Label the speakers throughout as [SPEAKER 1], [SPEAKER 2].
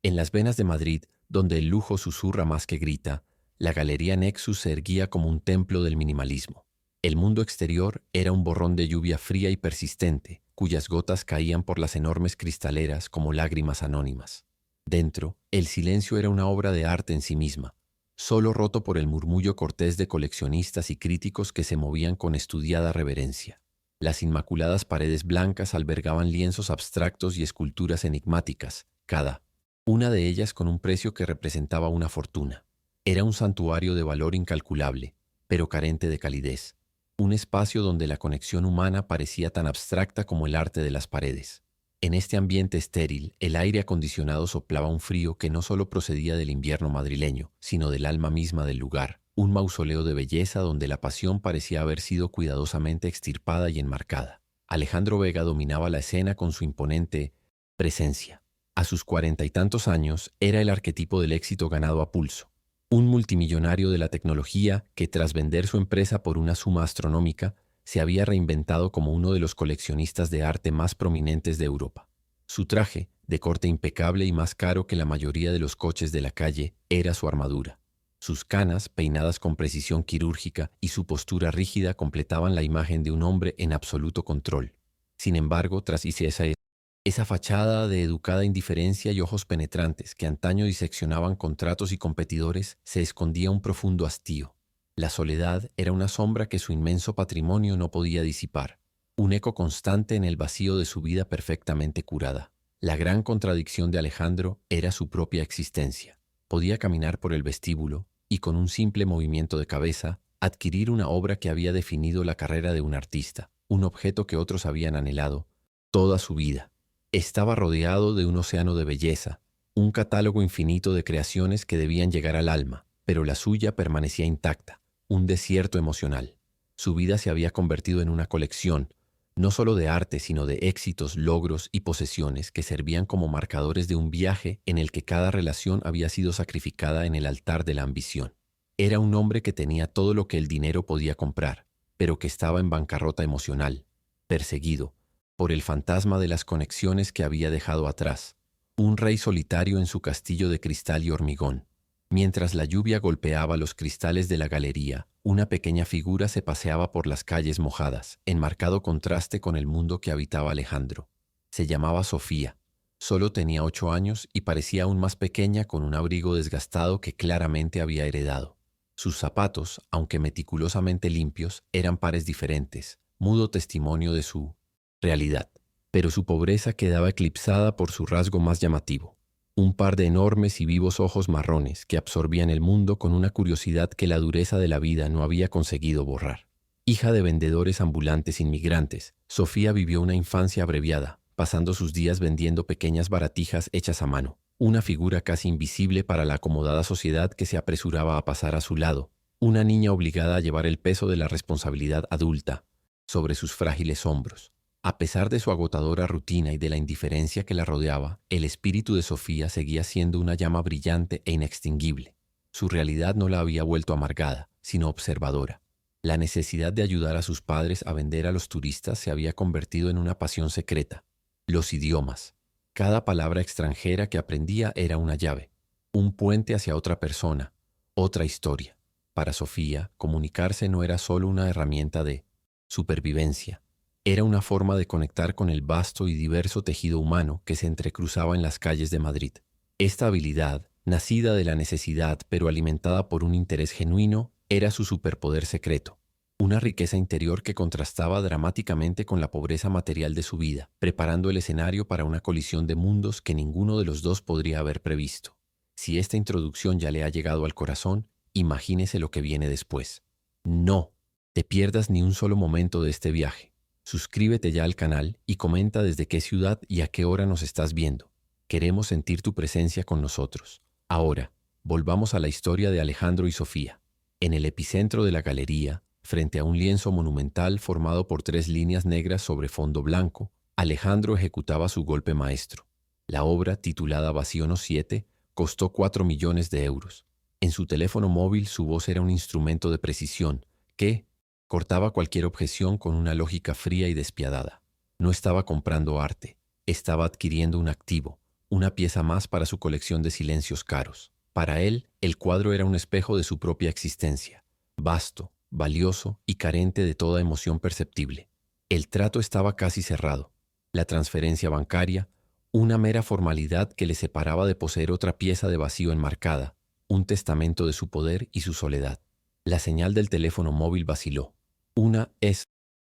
[SPEAKER 1] En las venas de Madrid, donde el lujo susurra más que grita, la Galería Nexus se erguía como un templo del minimalismo. El mundo exterior era un borrón de lluvia fría y persistente, cuyas gotas caían por las enormes cristaleras como lágrimas anónimas. Dentro, el silencio era una obra de arte en sí misma, solo roto por el murmullo cortés de coleccionistas y críticos que se movían con estudiada reverencia. Las inmaculadas paredes blancas albergaban lienzos abstractos y esculturas enigmáticas, cada una de ellas con un precio que representaba una fortuna. Era un santuario de valor incalculable, pero carente de calidez. Un espacio donde la conexión humana parecía tan abstracta como el arte de las paredes. En este ambiente estéril, el aire acondicionado soplaba un frío que no solo procedía del invierno madrileño, sino del alma misma del lugar, un mausoleo de belleza donde la pasión parecía haber sido cuidadosamente extirpada y enmarcada. Alejandro Vega dominaba la escena con su imponente presencia. A sus 40 y tantos años, era el arquetipo del éxito ganado a pulso. Un multimillonario de la tecnología que, tras vender su empresa por una suma astronómica, se había reinventado como uno de los coleccionistas de arte más prominentes de Europa. Su traje, de corte impecable y más caro que la mayoría de los coches de la calle, era su armadura. Sus canas, peinadas con precisión quirúrgica, y su postura rígida completaban la imagen de un hombre en absoluto control. Sin embargo, tras esa fachada de educada indiferencia y ojos penetrantes que antaño diseccionaban contratos y competidores, se escondía un profundo hastío. La soledad era una sombra que su inmenso patrimonio no podía disipar, un eco constante en el vacío de su vida perfectamente curada. La gran contradicción de Alejandro era su propia existencia. Podía caminar por el vestíbulo y, con un simple movimiento de cabeza, adquirir una obra que había definido la carrera de un artista, un objeto que otros habían anhelado toda su vida. Estaba rodeado de un océano de belleza, un catálogo infinito de creaciones que debían llegar al alma, pero la suya permanecía intacta, un desierto emocional. Su vida se había convertido en una colección, no solo de arte, sino de éxitos, logros y posesiones que servían como marcadores de un viaje en el que cada relación había sido sacrificada en el altar de la ambición. Era un hombre que tenía todo lo que el dinero podía comprar, pero que estaba en bancarrota emocional, perseguido por el fantasma de las conexiones que había dejado atrás, un rey solitario en su castillo de cristal y hormigón. Mientras la lluvia golpeaba los cristales de la galería, una pequeña figura se paseaba por las calles mojadas, en marcado contraste con el mundo que habitaba Alejandro. Se llamaba Sofía. Solo tenía 8 años y parecía aún más pequeña, con un abrigo desgastado que claramente había heredado. Sus zapatos, aunque meticulosamente limpios, eran pares diferentes, mudo testimonio de su realidad, pero su pobreza quedaba eclipsada por su rasgo más llamativo, un par de enormes y vivos ojos marrones que absorbían el mundo con una curiosidad que la dureza de la vida no había conseguido borrar. Hija de vendedores ambulantes inmigrantes, Sofía vivió una infancia abreviada, pasando sus días vendiendo pequeñas baratijas hechas a mano, una figura casi invisible para la acomodada sociedad que se apresuraba a pasar a su lado, una niña obligada a llevar el peso de la responsabilidad adulta sobre sus frágiles hombros. A pesar de su agotadora rutina y de la indiferencia que la rodeaba, el espíritu de Sofía seguía siendo una llama brillante e inextinguible. Su realidad no la había vuelto amargada, sino observadora. La necesidad de ayudar a sus padres a vender a los turistas se había convertido en una pasión secreta. Los idiomas. Cada palabra extranjera que aprendía era una llave, un puente hacia otra persona, otra historia. Para Sofía, comunicarse no era solo una herramienta de supervivencia. Era una forma de conectar con el vasto y diverso tejido humano que se entrecruzaba en las calles de Madrid. Esta habilidad, nacida de la necesidad pero alimentada por un interés genuino, era su superpoder secreto. Una riqueza interior que contrastaba dramáticamente con la pobreza material de su vida, preparando el escenario para una colisión de mundos que ninguno de los dos podría haber previsto. Si esta introducción ya le ha llegado al corazón, imagínese lo que viene después. No te pierdas ni un solo momento de este viaje. Suscríbete ya al canal y comenta desde qué ciudad y a qué hora nos estás viendo. Queremos sentir tu presencia con nosotros. Ahora, volvamos a la historia de Alejandro y Sofía. En el epicentro de la galería, frente a un lienzo monumental formado por 3 líneas negras sobre fondo blanco, Alejandro ejecutaba su golpe maestro. La obra, titulada Vacío No 7, costó 4 millones de euros. En su teléfono móvil su voz era un instrumento de precisión que cortaba cualquier objeción con una lógica fría y despiadada. No estaba comprando arte, estaba adquiriendo un activo, una pieza más para su colección de silencios caros. Para él, el cuadro era un espejo de su propia existencia, vasto, valioso y carente de toda emoción perceptible. El trato estaba casi cerrado. La transferencia bancaria, una mera formalidad que le separaba de poseer otra pieza de vacío enmarcada, un testamento de su poder y su soledad. La señal del teléfono móvil vaciló. Una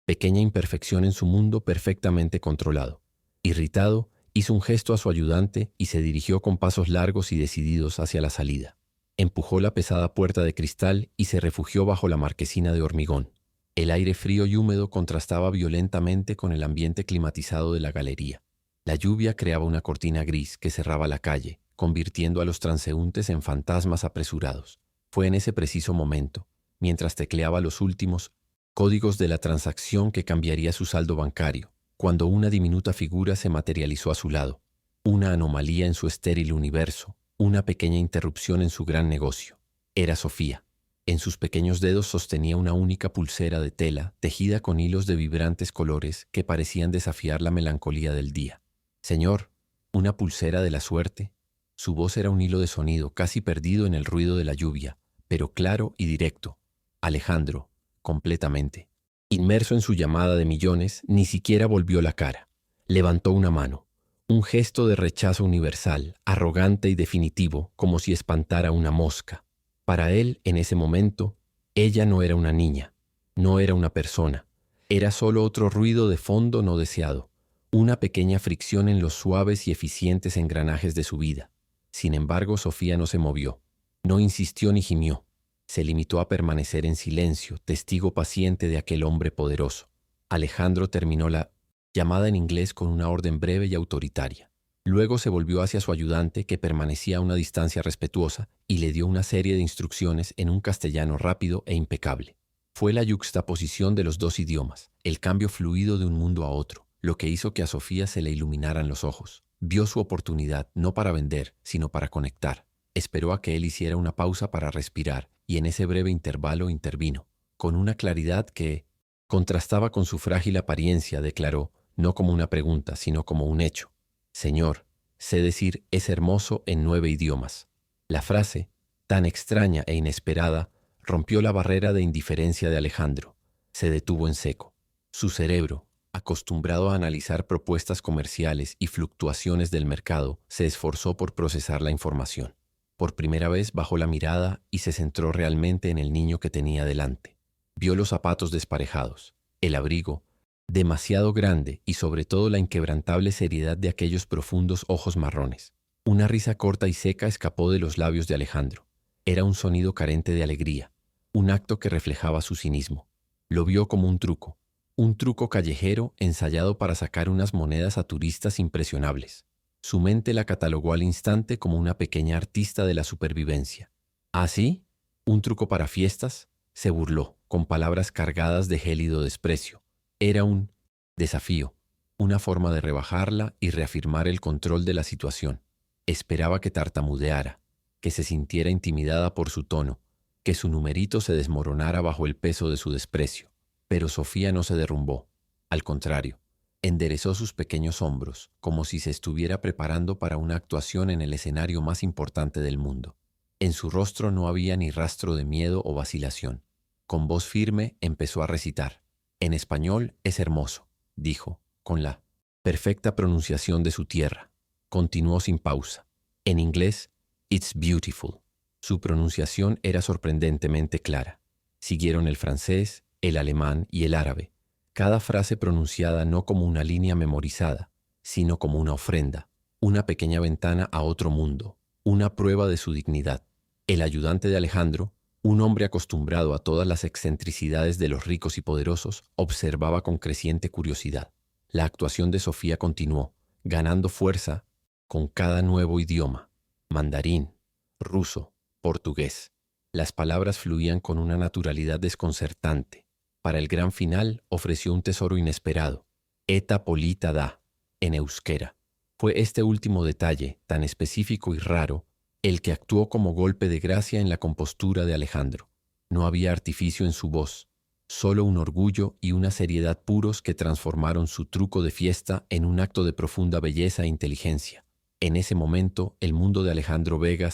[SPEAKER 1] pequeña imperfección en su mundo perfectamente controlado. Irritado, hizo un gesto a su ayudante y se dirigió con pasos largos y decididos hacia la salida. Empujó la pesada puerta de cristal y se refugió bajo la marquesina de hormigón. El aire frío y húmedo contrastaba violentamente con el ambiente climatizado de la galería. La lluvia creaba una cortina gris que cerraba la calle, convirtiendo a los transeúntes en fantasmas apresurados. Fue en ese preciso momento, mientras tecleaba los últimos códigos de la transacción que cambiaría su saldo bancario, cuando una diminuta figura se materializó a su lado. Una anomalía en su estéril universo, una pequeña interrupción en su gran negocio. Era Sofía. En sus pequeños dedos sostenía una única pulsera de tela tejida con hilos de vibrantes colores que parecían desafiar la melancolía del día. «Señor, ¿una pulsera de la suerte?» Su voz era un hilo de sonido casi perdido en el ruido de la lluvia, pero claro y directo. Alejandro, completamente inmerso en su llamada de millones, ni siquiera volvió la cara. Levantó una mano, un gesto de rechazo universal, arrogante y definitivo, como si espantara una mosca. Para él, en ese momento, ella no era una niña, no era una persona, era solo otro ruido de fondo no deseado, una pequeña fricción en los suaves y eficientes engranajes de su vida. Sin embargo, Sofía no se movió, no insistió ni gimió. Se limitó a permanecer en silencio, testigo paciente de aquel hombre poderoso. Alejandro terminó la llamada en inglés con una orden breve y autoritaria. Luego se volvió hacia su ayudante, que permanecía a una distancia respetuosa, y le dio una serie de instrucciones en un castellano rápido e impecable. Fue la yuxtaposición de los dos idiomas, el cambio fluido de un mundo a otro, lo que hizo que a Sofía se le iluminaran los ojos. Vio su oportunidad, no para vender, sino para conectar. Esperó a que él hiciera una pausa para respirar, y en ese breve intervalo intervino. Con una claridad que contrastaba con su frágil apariencia, declaró, no como una pregunta, sino como un hecho: «Señor, sé decir es hermoso en 9 idiomas». La frase, tan extraña e inesperada, rompió la barrera de indiferencia de Alejandro. Se detuvo en seco. Su cerebro, acostumbrado a analizar propuestas comerciales y fluctuaciones del mercado, se esforzó por procesar la información. Por primera vez bajó la mirada y se centró realmente en el niño que tenía delante. Vio los zapatos desparejados, el abrigo, demasiado grande, y sobre todo la inquebrantable seriedad de aquellos profundos ojos marrones. Una risa corta y seca escapó de los labios de Alejandro. Era un sonido carente de alegría, un acto que reflejaba su cinismo. Lo vio como un truco callejero ensayado para sacar unas monedas a turistas impresionables. Su mente la catalogó al instante como una pequeña artista de la supervivencia. ¿Ah, sí? ¿Un truco para fiestas?, se burló, con palabras cargadas de gélido desprecio. Era un desafío, una forma de rebajarla y reafirmar el control de la situación. Esperaba que tartamudeara, que se sintiera intimidada por su tono, que su numerito se desmoronara bajo el peso de su desprecio. Pero Sofía no se derrumbó. Al contrario, enderezó sus pequeños hombros, como si se estuviera preparando para una actuación en el escenario más importante del mundo. En su rostro no había ni rastro de miedo o vacilación. Con voz firme empezó a recitar. «En español es hermoso», dijo, con la perfecta pronunciación de su tierra. Continuó sin pausa. En inglés, «It's beautiful». Su pronunciación era sorprendentemente clara. Siguieron el francés, el alemán y el árabe. Cada frase pronunciada no como una línea memorizada, sino como una ofrenda, una pequeña ventana a otro mundo, una prueba de su dignidad. El ayudante de Alejandro, un hombre acostumbrado a todas las excentricidades de los ricos y poderosos, observaba con creciente curiosidad. La actuación de Sofía continuó, ganando fuerza con cada nuevo idioma: mandarín, ruso, portugués. Las palabras fluían con una naturalidad desconcertante. Para el gran final ofreció un tesoro inesperado: «Eta polita da», en euskera. Fue este último detalle, tan específico y raro, el que actuó como golpe de gracia en la compostura de Alejandro. No había artificio en su voz, solo un orgullo y una seriedad puros que transformaron su truco de fiesta en un acto de profunda belleza e inteligencia. En ese momento, el mundo de Alejandro Vega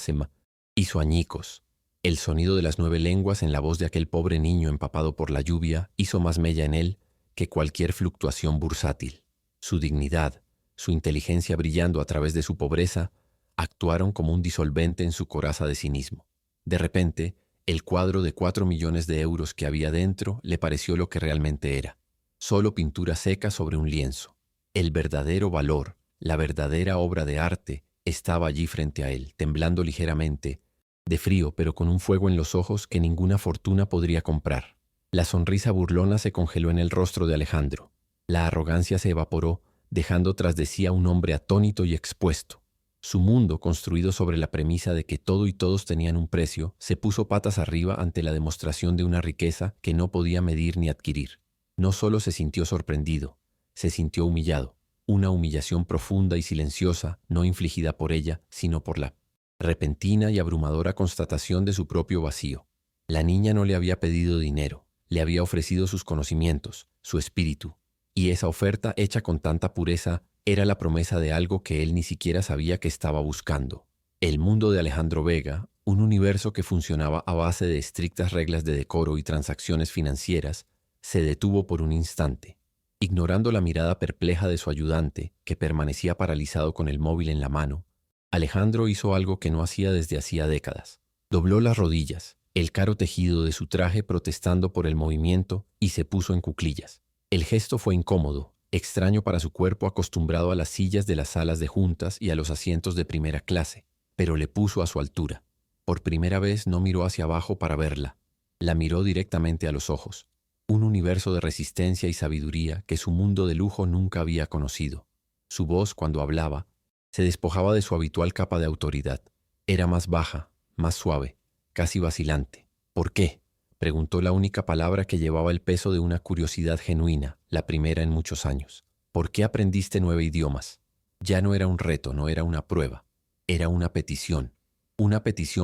[SPEAKER 1] hizo añicos. El sonido de las 9 lenguas en la voz de aquel pobre niño empapado por la lluvia hizo más mella en él que cualquier fluctuación bursátil. Su dignidad, su inteligencia brillando a través de su pobreza, actuaron como un disolvente en su coraza de cinismo. De repente, el cuadro de 4 millones de euros que había dentro le pareció lo que realmente era: solo pintura seca sobre un lienzo. El verdadero valor, la verdadera obra de arte, estaba allí frente a él, temblando ligeramente, de frío pero con un fuego en los ojos que ninguna fortuna podría comprar. La sonrisa burlona se congeló en el rostro de Alejandro. La arrogancia se evaporó, dejando tras de sí a un hombre atónito y expuesto. Su mundo, construido sobre la premisa de que todo y todos tenían un precio, se puso patas arriba ante la demostración de una riqueza que no podía medir ni adquirir. No solo se sintió sorprendido, se sintió humillado. Una humillación profunda y silenciosa, no infligida por ella, sino por la repentina y abrumadora constatación de su propio vacío. La niña no le había pedido dinero, le había ofrecido sus conocimientos, su espíritu, y esa oferta hecha con tanta pureza era la promesa de algo que él ni siquiera sabía que estaba buscando. El mundo de Alejandro Vega, un universo que funcionaba a base de estrictas reglas de decoro y transacciones financieras, se detuvo por un instante. Ignorando la mirada perpleja de su ayudante, que permanecía paralizado con el móvil en la mano, Alejandro hizo algo que no hacía desde hacía décadas. Dobló las rodillas, el caro tejido de su traje protestando por el movimiento, y se puso en cuclillas. El gesto fue incómodo, extraño para su cuerpo acostumbrado a las sillas de las salas de juntas y a los asientos de primera clase, pero le puso a su altura. Por primera vez no miró hacia abajo para verla, la miró directamente a los ojos. Un universo de resistencia y sabiduría que su mundo de lujo nunca había conocido. Su voz, cuando hablaba, se despojaba de su habitual capa de autoridad. Era más baja, más suave, casi vacilante. ¿Por qué?, preguntó la única palabra que llevaba el peso de una curiosidad genuina, la primera en muchos años. ¿Por qué aprendiste 9 idiomas? Ya no era un reto, no era una prueba. Era una petición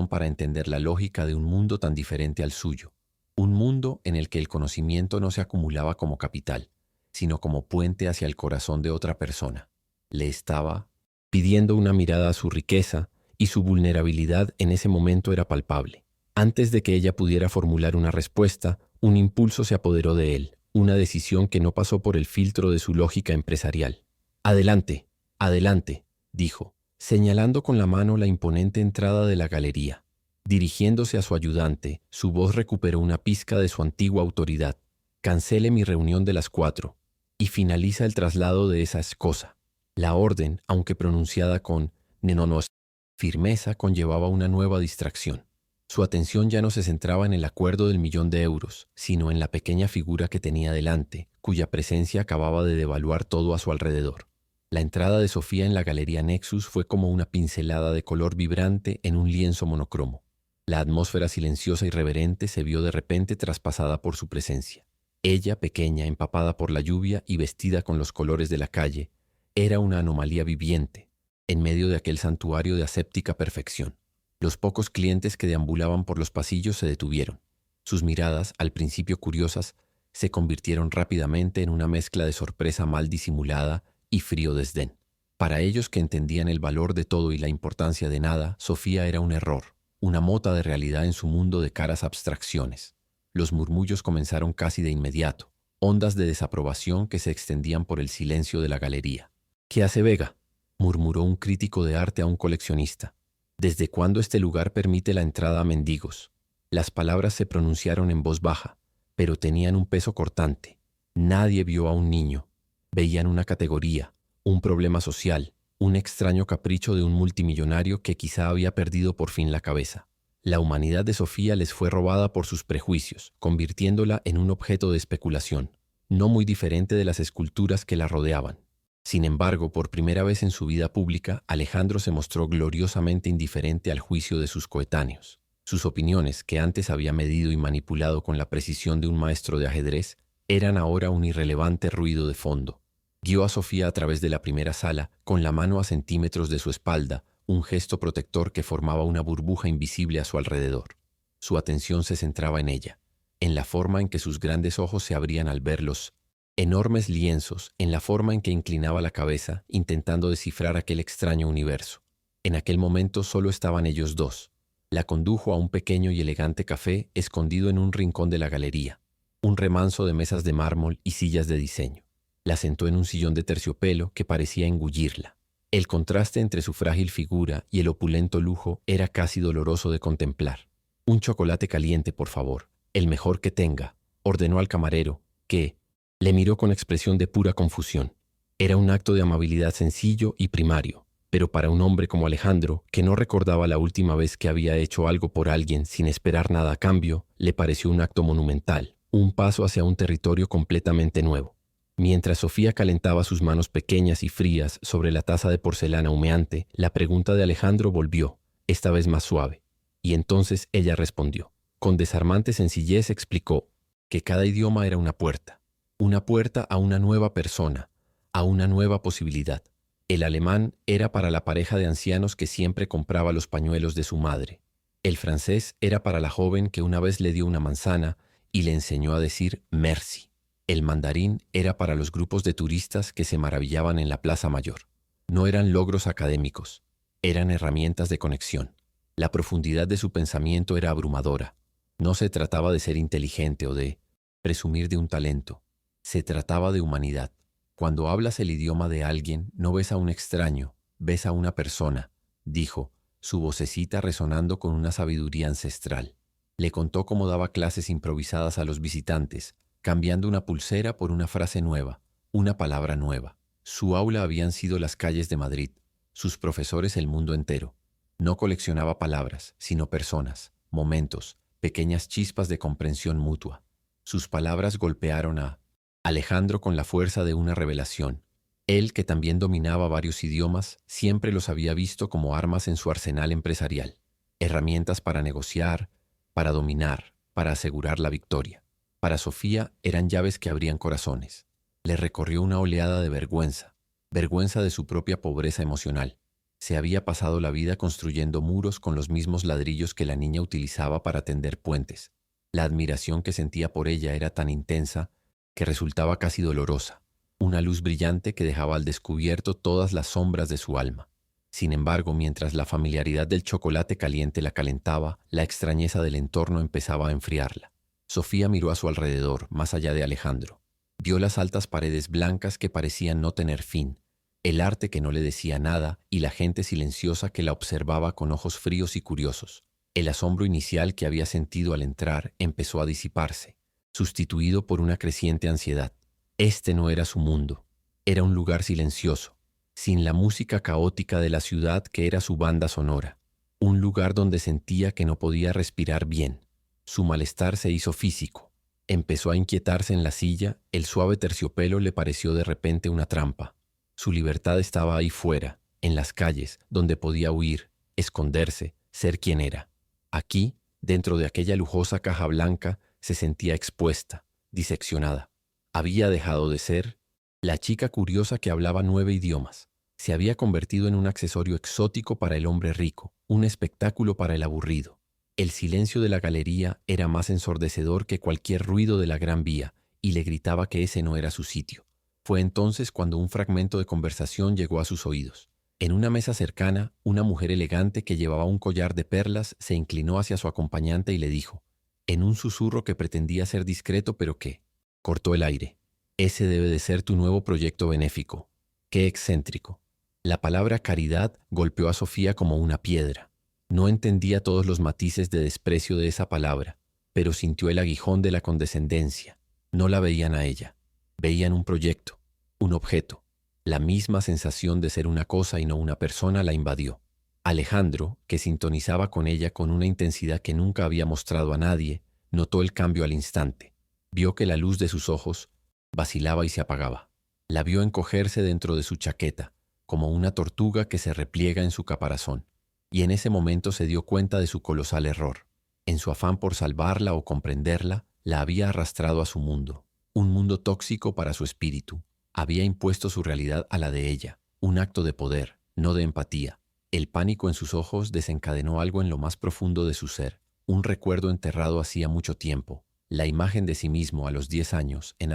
[SPEAKER 1] para entender la lógica de un mundo tan diferente al suyo. Un mundo en el que el conocimiento no se acumulaba como capital, sino como puente hacia el corazón de otra persona. Le estaba pidiendo una mirada a su riqueza, y su vulnerabilidad en ese momento era palpable. Antes de que ella pudiera formular una respuesta, un impulso se apoderó de él, una decisión que no pasó por el filtro de su lógica empresarial. «Adelante, adelante», dijo, señalando con la mano la imponente entrada de la galería. Dirigiéndose a su ayudante, su voz recuperó una pizca de su antigua autoridad. «Cancele mi reunión de las 4 y finaliza el traslado de esa escosa». La orden, aunque pronunciada con firmeza, conllevaba una nueva distracción. Su atención ya no se centraba en el acuerdo del 1.000.000 de euros, sino en la pequeña figura que tenía delante, cuya presencia acababa de devaluar todo a su alrededor. La entrada de Sofía en la Galería Nexus fue como una pincelada de color vibrante en un lienzo monocromo. La atmósfera silenciosa y reverente se vio de repente traspasada por su presencia. Ella, pequeña, empapada por la lluvia y vestida con los colores de la calle, era una anomalía viviente, en medio de aquel santuario de aséptica perfección. Los pocos clientes que deambulaban por los pasillos se detuvieron. Sus miradas, al principio curiosas, se convirtieron rápidamente en una mezcla de sorpresa mal disimulada y frío desdén. Para ellos, que entendían el valor de todo y la importancia de nada, Sofía era un error, una mota de realidad en su mundo de caras abstracciones. Los murmullos comenzaron casi de inmediato, ondas de desaprobación que se extendían por el silencio de la galería. «¿Qué hace Vega?», murmuró un crítico de arte a un coleccionista. «¿Desde cuándo este lugar permite la entrada a mendigos?». Las palabras se pronunciaron en voz baja, pero tenían un peso cortante. Nadie vio a un niño. Veían una categoría, un problema social, un extraño capricho de un multimillonario que quizá había perdido por fin la cabeza. La humanidad de Sofía les fue robada por sus prejuicios, convirtiéndola en un objeto de especulación, no muy diferente de las esculturas que la rodeaban. Sin embargo, por primera vez en su vida pública, Alejandro se mostró gloriosamente indiferente al juicio de sus coetáneos. Sus opiniones, que antes había medido y manipulado con la precisión de un maestro de ajedrez, eran ahora un irrelevante ruido de fondo. Guió a Sofía a través de la primera sala, con la mano a centímetros de su espalda, un gesto protector que formaba una burbuja invisible a su alrededor. Su atención se centraba en ella, en la forma en que sus grandes ojos se abrían al verlos, enormes lienzos en la forma en que inclinaba la cabeza intentando descifrar aquel extraño universo. En aquel momento solo estaban ellos dos. La condujo a un pequeño y elegante café escondido en un rincón de la galería, un remanso de mesas de mármol y sillas de diseño. La sentó en un sillón de terciopelo que parecía engullirla. El contraste entre su frágil figura y el opulento lujo era casi doloroso de contemplar. «Un chocolate caliente, por favor, el mejor que tenga», ordenó al camarero, que le miró con expresión de pura confusión. Era un acto de amabilidad sencillo y primario, pero para un hombre como Alejandro, que no recordaba la última vez que había hecho algo por alguien sin esperar nada a cambio, le pareció un acto monumental, un paso hacia un territorio completamente nuevo. Mientras Sofía calentaba sus manos pequeñas y frías sobre la taza de porcelana humeante, la pregunta de Alejandro volvió, esta vez más suave, y entonces ella respondió. Con desarmante sencillez explicó que cada idioma era una puerta a una nueva persona, a una nueva posibilidad. El alemán era para la pareja de ancianos que siempre compraba los pañuelos de su madre. El francés era para la joven que una vez le dio una manzana y le enseñó a decir merci. El mandarín era para los grupos de turistas que se maravillaban en la Plaza Mayor. No eran logros académicos, eran herramientas de conexión. La profundidad de su pensamiento era abrumadora. No se trataba de ser inteligente o de presumir de un talento. Se trataba de humanidad. Cuando hablas el idioma de alguien, no ves a un extraño, ves a una persona, dijo, su vocecita resonando con una sabiduría ancestral. Le contó cómo daba clases improvisadas a los visitantes, cambiando una pulsera por una frase nueva, una palabra nueva. Su aula habían sido las calles de Madrid, sus profesores el mundo entero. No coleccionaba palabras, sino personas, momentos, pequeñas chispas de comprensión mutua. Sus palabras golpearon a Alejandro con la fuerza de una revelación. Él, que también dominaba varios idiomas, siempre los había visto como armas en su arsenal empresarial, herramientas para negociar, para dominar, para asegurar la victoria. Para Sofía eran llaves que abrían corazones. Le recorrió una oleada de vergüenza, vergüenza de su propia pobreza emocional. Se había pasado la vida construyendo muros con los mismos ladrillos que la niña utilizaba para tender puentes. La admiración que sentía por ella era tan intensa que resultaba casi dolorosa, una luz brillante que dejaba al descubierto todas las sombras de su alma. Sin embargo, mientras la familiaridad del chocolate caliente la calentaba, la extrañeza del entorno empezaba a enfriarla. Sofía miró a su alrededor, más allá de Alejandro. Vio las altas paredes blancas que parecían no tener fin, el arte que no le decía nada y la gente silenciosa que la observaba con ojos fríos y curiosos. El asombro inicial que había sentido al entrar empezó a disiparse, sustituido por una creciente ansiedad. Este no era su mundo, era un lugar silencioso, sin la música caótica de la ciudad que era su banda sonora, un lugar donde sentía que no podía respirar bien. Su malestar se hizo físico. Empezó a inquietarse en la silla, el suave terciopelo le pareció de repente una trampa. Su libertad estaba ahí fuera, en las calles, donde podía huir, esconderse, ser quien era. Aquí, dentro de aquella lujosa caja blanca, se sentía expuesta, diseccionada. Había dejado de ser la chica curiosa que hablaba 9 idiomas. Se había convertido en un accesorio exótico para el hombre rico, un espectáculo para el aburrido. El silencio de la galería era más ensordecedor que cualquier ruido de la Gran Vía y le gritaba que ese no era su sitio. Fue entonces cuando un fragmento de conversación llegó a sus oídos. En una mesa cercana, una mujer elegante que llevaba un collar de perlas se inclinó hacia su acompañante y le dijo, en un susurro que pretendía ser discreto pero que cortó el aire: ese debe de ser tu nuevo proyecto benéfico. ¡Qué excéntrico! La palabra caridad golpeó a Sofía como una piedra. No entendía todos los matices de desprecio de esa palabra, pero sintió el aguijón de la condescendencia. No la veían a ella, veían un proyecto, un objeto. La misma sensación de ser una cosa y no una persona la invadió. Alejandro, que sintonizaba con ella con una intensidad que nunca había mostrado a nadie, notó el cambio al instante. Vio que la luz de sus ojos vacilaba y se apagaba. La vio encogerse dentro de su chaqueta, como una tortuga que se repliega en su caparazón. Y en ese momento se dio cuenta de su colosal error. En su afán por salvarla o comprenderla, la había arrastrado a su mundo, un mundo tóxico para su espíritu. Había impuesto su realidad a la de ella, un acto de poder, no de empatía. El pánico en sus ojos desencadenó algo en lo más profundo de su ser, un recuerdo enterrado hacía mucho tiempo, la imagen de sí mismo a los 10 años en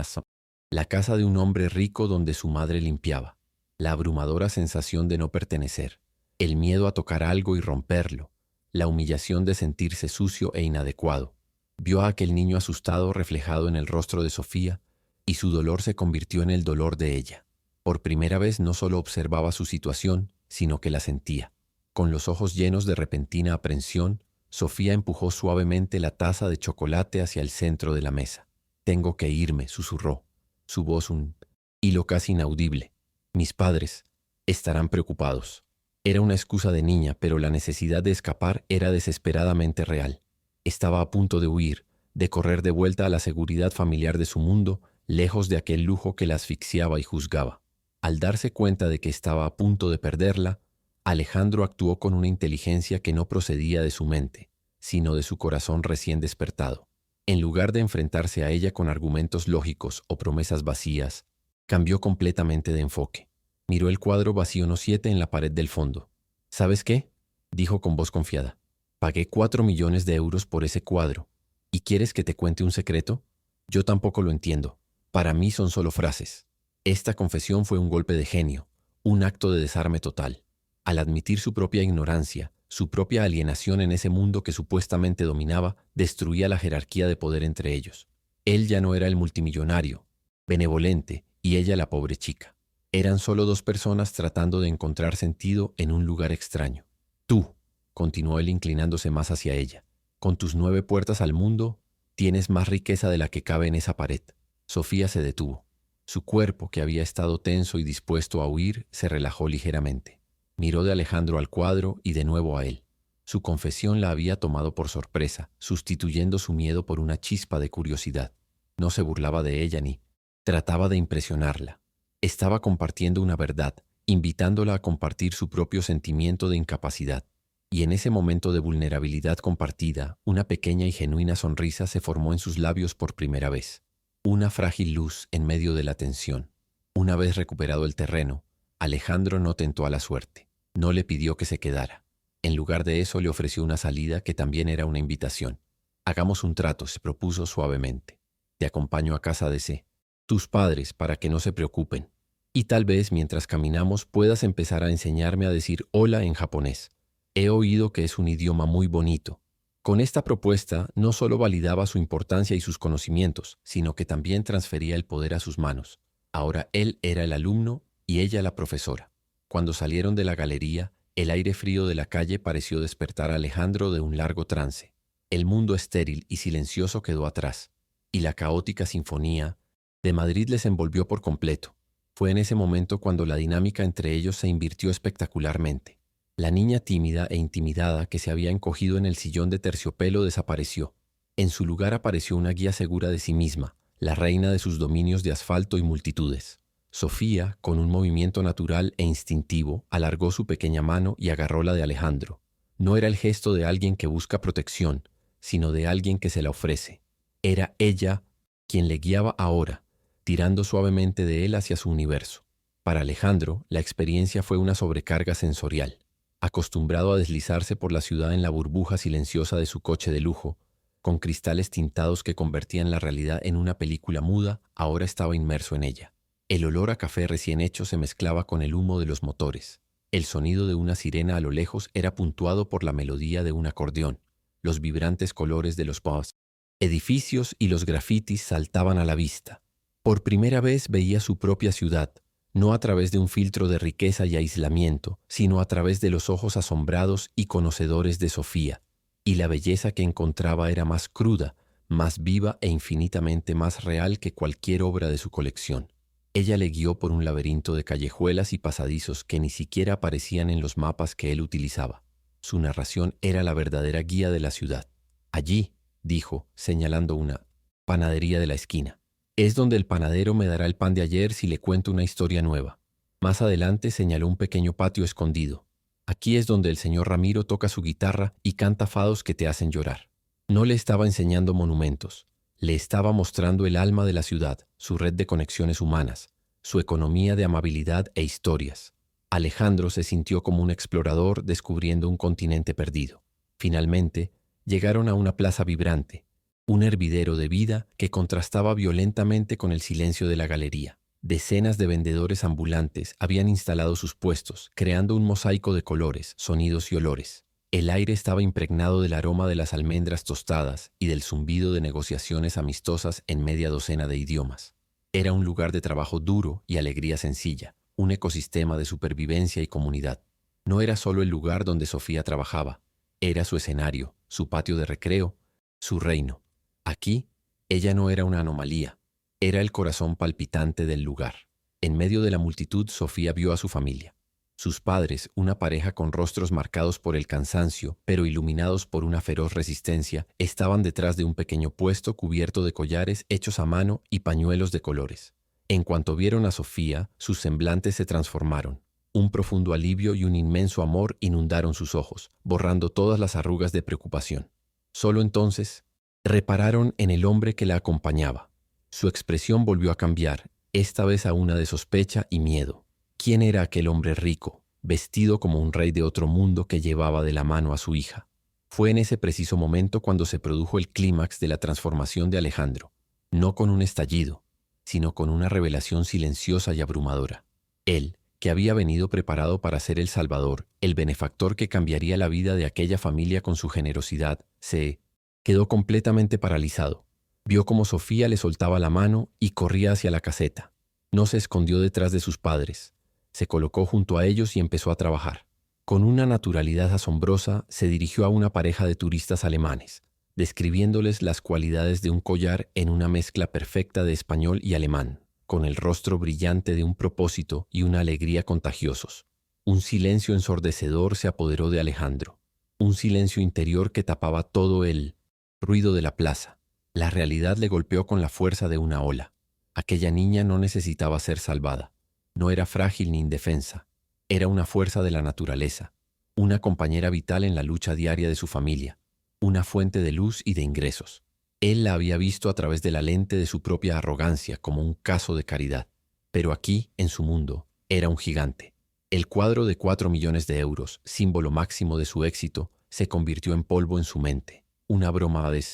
[SPEAKER 1] La casa de un hombre rico donde su madre limpiaba. La abrumadora sensación de no pertenecer. El miedo a tocar algo y romperlo. La humillación de sentirse sucio e inadecuado. Vio a aquel niño asustado reflejado en el rostro de Sofía y su dolor se convirtió en el dolor de ella. Por primera vez no solo observaba su situación, sino que la sentía. Con los ojos llenos de repentina aprensión, Sofía empujó suavemente la taza de chocolate hacia el centro de la mesa. «Tengo que irme», susurró, su voz un hilo casi inaudible. «Mis padres estarán preocupados». Era una excusa de niña, pero la necesidad de escapar era desesperadamente real. Estaba a punto de huir, de correr de vuelta a la seguridad familiar de su mundo, lejos de aquel lujo que la asfixiaba y juzgaba. Al darse cuenta de que estaba a punto de perderla, Alejandro actuó con una inteligencia que no procedía de su mente, sino de su corazón recién despertado. En lugar de enfrentarse a ella con argumentos lógicos o promesas vacías, cambió completamente de enfoque. Miró el cuadro vacío No. 7 en la pared del fondo. «¿Sabes qué?», dijo con voz confiada. «Pagué 4 millones de euros por ese cuadro. ¿Y quieres que te cuente un secreto? Yo tampoco lo entiendo. Para mí son solo frases». Esta confesión fue un golpe de genio, un acto de desarme total. Al admitir su propia ignorancia, su propia alienación en ese mundo que supuestamente dominaba, destruía la jerarquía de poder entre ellos. Él ya no era el multimillonario, benevolente, y ella la pobre chica. Eran solo dos personas tratando de encontrar sentido en un lugar extraño. «Tú», continuó él inclinándose más hacia ella, «con tus 9 puertas al mundo, tienes más riqueza de la que cabe en esa pared». Sofía se detuvo. Su cuerpo, que había estado tenso y dispuesto a huir, se relajó ligeramente. Miró de Alejandro al cuadro y de nuevo a él. Su confesión la había tomado por sorpresa, sustituyendo su miedo por una chispa de curiosidad. No se burlaba de ella ni trataba de impresionarla. Estaba compartiendo una verdad, invitándola a compartir su propio sentimiento de incapacidad. Y en ese momento de vulnerabilidad compartida, una pequeña y genuina sonrisa se formó en sus labios por primera vez. Una frágil luz en medio de la tensión. Una vez recuperado el terreno, Alejandro no tentó a la suerte. No le pidió que se quedara. En lugar de eso le ofreció una salida que también era una invitación. «Hagamos un trato», se propuso suavemente. «Te acompaño a casa de tus padres para que no se preocupen. Y tal vez mientras caminamos puedas empezar a enseñarme a decir hola en japonés. He oído que es un idioma muy bonito». Con esta propuesta no solo validaba su importancia y sus conocimientos, sino que también transfería el poder a sus manos. Ahora él era el alumno y ella la profesora. Cuando salieron de la galería, el aire frío de la calle pareció despertar a Alejandro de un largo trance. El mundo estéril y silencioso quedó atrás, y la caótica sinfonía de Madrid les envolvió por completo. Fue en ese momento cuando la dinámica entre ellos se invirtió espectacularmente. La niña tímida e intimidada que se había encogido en el sillón de terciopelo desapareció. En su lugar apareció una guía segura de sí misma, la reina de sus dominios de asfalto y multitudes. Sofía, con un movimiento natural e instintivo, alargó su pequeña mano y agarró la de Alejandro. No era el gesto de alguien que busca protección, sino de alguien que se la ofrece. Era ella quien le guiaba ahora, tirando suavemente de él hacia su universo. Para Alejandro, la experiencia fue una sobrecarga sensorial. Acostumbrado a deslizarse por la ciudad en la burbuja silenciosa de su coche de lujo, con cristales tintados que convertían la realidad en una película muda, ahora estaba inmerso en ella. El olor a café recién hecho se mezclaba con el humo de los motores. El sonido de una sirena a lo lejos era puntuado por la melodía de un acordeón. Los vibrantes colores de los pubs, edificios y los grafitis saltaban a la vista. Por primera vez veía su propia ciudad, no a través de un filtro de riqueza y aislamiento, sino a través de los ojos asombrados y conocedores de Sofía. Y la belleza que encontraba era más cruda, más viva e infinitamente más real que cualquier obra de su colección. Ella le guió por un laberinto de callejuelas y pasadizos que ni siquiera aparecían en los mapas que él utilizaba. Su narración era la verdadera guía de la ciudad. «Allí», dijo, señalando una panadería de la esquina. «Es donde el panadero me dará el pan de ayer si le cuento una historia nueva». Más adelante señaló un pequeño patio escondido. «Aquí es donde el señor Ramiro toca su guitarra y canta fados que te hacen llorar». No le estaba enseñando monumentos. Le estaba mostrando el alma de la ciudad, su red de conexiones humanas, su economía de amabilidad e historias. Alejandro se sintió como un explorador descubriendo un continente perdido. Finalmente, llegaron a una plaza vibrante, un hervidero de vida que contrastaba violentamente con el silencio de la galería. Decenas de vendedores ambulantes habían instalado sus puestos, creando un mosaico de colores, sonidos y olores. El aire estaba impregnado del aroma de las almendras tostadas y del zumbido de negociaciones amistosas en media docena de idiomas. Era un lugar de trabajo duro y alegría sencilla, un ecosistema de supervivencia y comunidad. No era solo el lugar donde Sofía trabajaba, era su escenario, su patio de recreo, su reino. Aquí, ella no era una anomalía, era el corazón palpitante del lugar. En medio de la multitud, Sofía vio a su familia. Sus padres, una pareja con rostros marcados por el cansancio, pero iluminados por una feroz resistencia, estaban detrás de un pequeño puesto cubierto de collares hechos a mano y pañuelos de colores. En cuanto vieron a Sofía, sus semblantes se transformaron. Un profundo alivio y un inmenso amor inundaron sus ojos, borrando todas las arrugas de preocupación. Solo entonces, repararon en el hombre que la acompañaba. Su expresión volvió a cambiar, esta vez a una de sospecha y miedo. ¿Quién era aquel hombre rico, vestido como un rey de otro mundo que llevaba de la mano a su hija? Fue en ese preciso momento cuando se produjo el clímax de la transformación de Alejandro, no con un estallido, sino con una revelación silenciosa y abrumadora. Él, que había venido preparado para ser el Salvador, el benefactor que cambiaría la vida de aquella familia con su generosidad, se quedó completamente paralizado. Vio cómo Sofía le soltaba la mano y corría hacia la caseta. No se escondió detrás de sus padres. Se colocó junto a ellos y empezó a trabajar. Con una naturalidad asombrosa, se dirigió a una pareja de turistas alemanes, describiéndoles las cualidades de un collar en una mezcla perfecta de español y alemán, con el rostro brillante de un propósito y una alegría contagiosos. Un silencio ensordecedor se apoderó de Alejandro, un silencio interior que tapaba todo el ruido de la plaza. La realidad le golpeó con la fuerza de una ola. Aquella niña no necesitaba ser salvada. No era frágil ni indefensa. Era una fuerza de la naturaleza, una compañera vital en la lucha diaria de su familia, una fuente de luz y de ingresos. Él la había visto a través de la lente de su propia arrogancia como un caso de caridad. Pero aquí, en su mundo, era un gigante. El cuadro de 4 millones de euros, símbolo máximo de su éxito, se convirtió en polvo en su mente. Una broma de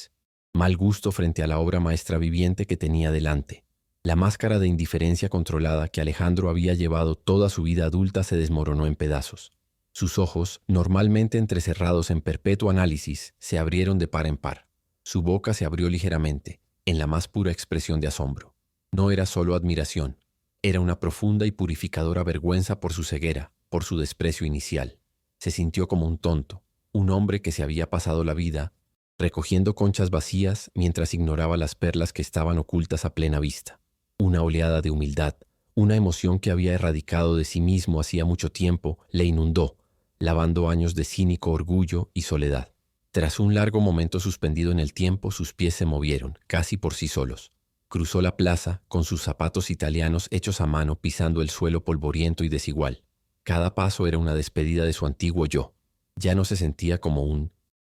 [SPEAKER 1] mal gusto frente a la obra maestra viviente que tenía delante. La máscara de indiferencia controlada que Alejandro había llevado toda su vida adulta se desmoronó en pedazos. Sus ojos, normalmente entrecerrados en perpetuo análisis, se abrieron de par en par. Su boca se abrió ligeramente, en la más pura expresión de asombro. No era solo admiración, era una profunda y purificadora vergüenza por su ceguera, por su desprecio inicial. Se sintió como un tonto, un hombre que se había pasado la vida recogiendo conchas vacías mientras ignoraba las perlas que estaban ocultas a plena vista. Una oleada de humildad, una emoción que había erradicado de sí mismo hacía mucho tiempo, le inundó, lavando años de cínico orgullo y soledad. Tras un largo momento suspendido en el tiempo, sus pies se movieron, casi por sí solos. Cruzó la plaza, con sus zapatos italianos hechos a mano pisando el suelo polvoriento y desigual. Cada paso era una despedida de su antiguo yo. Ya no se sentía como un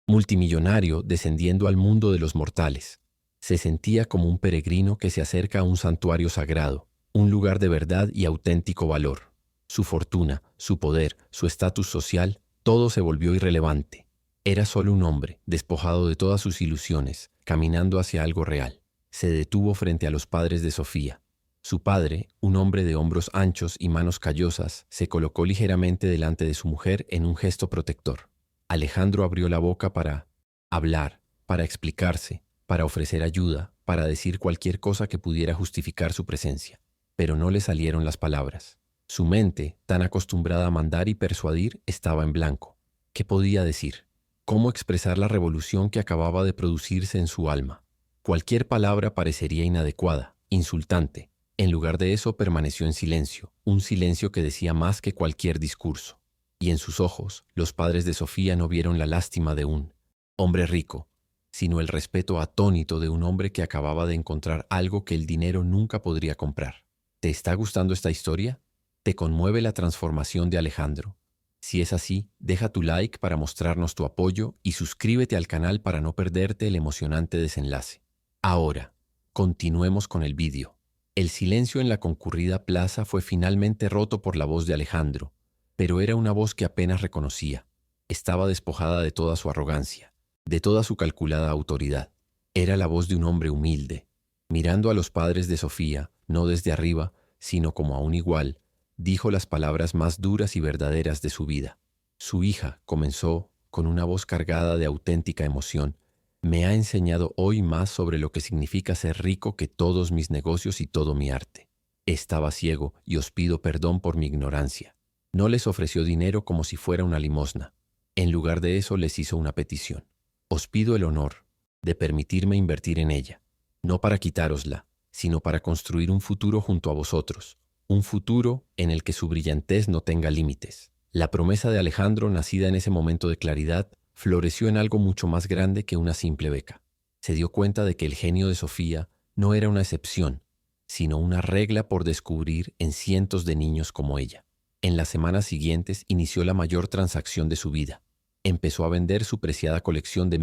[SPEAKER 1] multimillonario descendiendo al mundo de los mortales. Se sentía como un peregrino que se acerca a un santuario sagrado, un lugar de verdad y auténtico valor. Su fortuna, su poder, su estatus social, todo se volvió irrelevante. Era solo un hombre, despojado de todas sus ilusiones, caminando hacia algo real. Se detuvo frente a los padres de Sofía. Su padre, un hombre de hombros anchos y manos callosas, se colocó ligeramente delante de su mujer en un gesto protector. Alejandro abrió la boca para hablar, para explicarse, para ofrecer ayuda, para decir cualquier cosa que pudiera justificar su presencia. Pero no le salieron las palabras. Su mente, tan acostumbrada a mandar y persuadir, estaba en blanco. ¿Qué podía decir? ¿Cómo expresar la revolución que acababa de producirse en su alma? Cualquier palabra parecería inadecuada, insultante. En lugar de eso permaneció en silencio, un silencio que decía más que cualquier discurso. Y en sus ojos, los padres de Sofía no vieron la lástima de un hombre rico, sino el respeto atónito de un hombre que acababa de encontrar algo que el dinero nunca podría comprar. ¿Te está gustando esta historia? ¿Te conmueve la transformación de Alejandro? Si es así, deja tu like para mostrarnos tu apoyo y suscríbete al canal para no perderte el emocionante desenlace. Ahora, continuemos con el vídeo. El silencio en la concurrida plaza fue finalmente roto por la voz de Alejandro, pero era una voz que apenas reconocía. Estaba despojada de toda su arrogancia, de toda su calculada autoridad. Era la voz de un hombre humilde. Mirando a los padres de Sofía, no desde arriba, sino como a un igual, dijo las palabras más duras y verdaderas de su vida. Su hija comenzó, con una voz cargada de auténtica emoción, me ha enseñado hoy más sobre lo que significa ser rico que todos mis negocios y todo mi arte. Estaba ciego y os pido perdón por mi ignorancia. No les ofreció dinero como si fuera una limosna. En lugar de eso les hizo una petición. Os pido el honor de permitirme invertir en ella, no para quitárosla, sino para construir un futuro junto a vosotros, un futuro en el que su brillantez no tenga límites. La promesa de Alejandro, nacida en ese momento de claridad, floreció en algo mucho más grande que una simple beca. Se dio cuenta de que el genio de Sofía no era una excepción, sino una regla por descubrir en cientos de niños como ella. En las semanas siguientes inició la mayor transacción de su vida. Empezó a vender su preciada colección de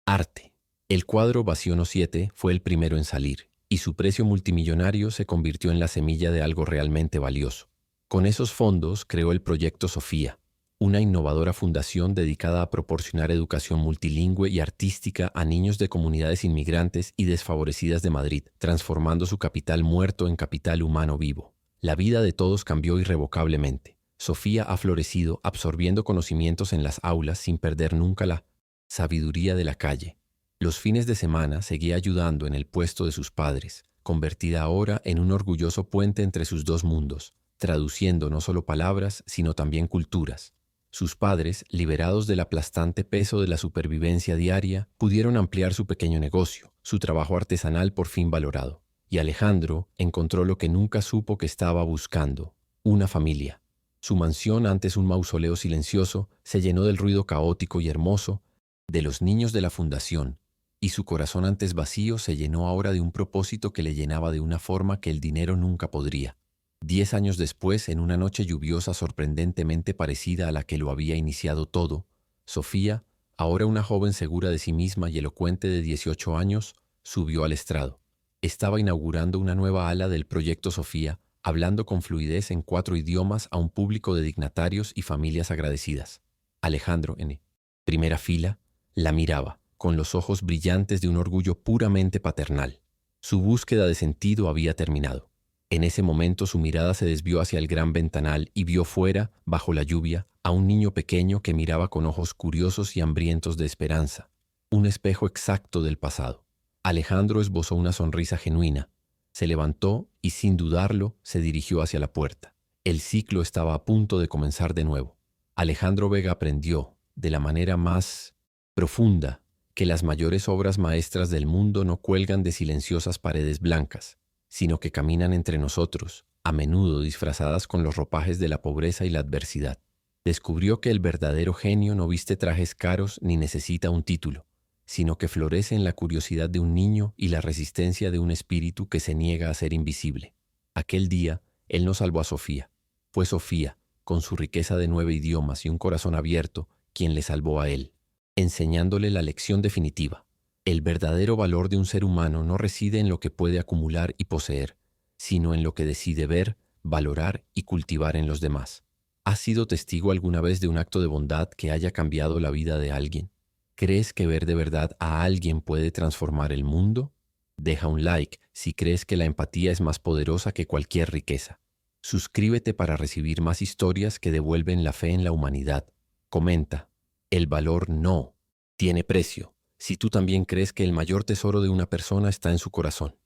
[SPEAKER 1] arte. El cuadro Vacío 7 fue el primero en salir, y su precio multimillonario se convirtió en la semilla de algo realmente valioso. Con esos fondos creó el Proyecto Sofía, una innovadora fundación dedicada a proporcionar educación multilingüe y artística a niños de comunidades inmigrantes y desfavorecidas de Madrid, transformando su capital muerto en capital humano vivo. La vida de todos cambió irrevocablemente. Sofía ha florecido absorbiendo conocimientos en las aulas sin perder nunca la sabiduría de la calle. Los fines de semana seguía ayudando en el puesto de sus padres, convertida ahora en un orgulloso puente entre sus dos mundos, traduciendo no solo palabras, sino también culturas. Sus padres, liberados del aplastante peso de la supervivencia diaria, pudieron ampliar su pequeño negocio, su trabajo artesanal por fin valorado. Y Alejandro encontró lo que nunca supo que estaba buscando, una familia. Su mansión, antes un mausoleo silencioso, se llenó del ruido caótico y hermoso de los niños de la fundación, y su corazón antes vacío se llenó ahora de un propósito que le llenaba de una forma que el dinero nunca podría. 10 años después, en una noche lluviosa sorprendentemente parecida a la que lo había iniciado todo, Sofía, ahora una joven segura de sí misma y elocuente de 18 años, subió al estrado. Estaba inaugurando una nueva ala del Proyecto Sofía, hablando con fluidez en 4 idiomas a un público de dignatarios y familias agradecidas. Alejandro, en primera fila, la miraba, con los ojos brillantes de un orgullo puramente paternal. Su búsqueda de sentido había terminado. En ese momento su mirada se desvió hacia el gran ventanal y vio fuera, bajo la lluvia, a un niño pequeño que miraba con ojos curiosos y hambrientos de esperanza, un espejo exacto del pasado. Alejandro esbozó una sonrisa genuina, se levantó y sin dudarlo se dirigió hacia la puerta. El ciclo estaba a punto de comenzar de nuevo. Alejandro Vega aprendió, de la manera más profunda, que las mayores obras maestras del mundo no cuelgan de silenciosas paredes blancas, sino que caminan entre nosotros, a menudo disfrazadas con los ropajes de la pobreza y la adversidad. Descubrió que el verdadero genio no viste trajes caros ni necesita un título, sino que florece en la curiosidad de un niño y la resistencia de un espíritu que se niega a ser invisible. Aquel día, él no salvó a Sofía. Fue Sofía, con su riqueza de 9 idiomas y un corazón abierto, quien le salvó a él, enseñándole la lección definitiva. El verdadero valor de un ser humano no reside en lo que puede acumular y poseer, sino en lo que decide ver, valorar y cultivar en los demás. ¿Has sido testigo alguna vez de un acto de bondad que haya cambiado la vida de alguien? ¿Crees que ver de verdad a alguien puede transformar el mundo? Deja un like si crees que la empatía es más poderosa que cualquier riqueza. Suscríbete para recibir más historias que devuelven la fe en la humanidad. Comenta. El valor no tiene precio, si tú también crees que el mayor tesoro de una persona está en su corazón.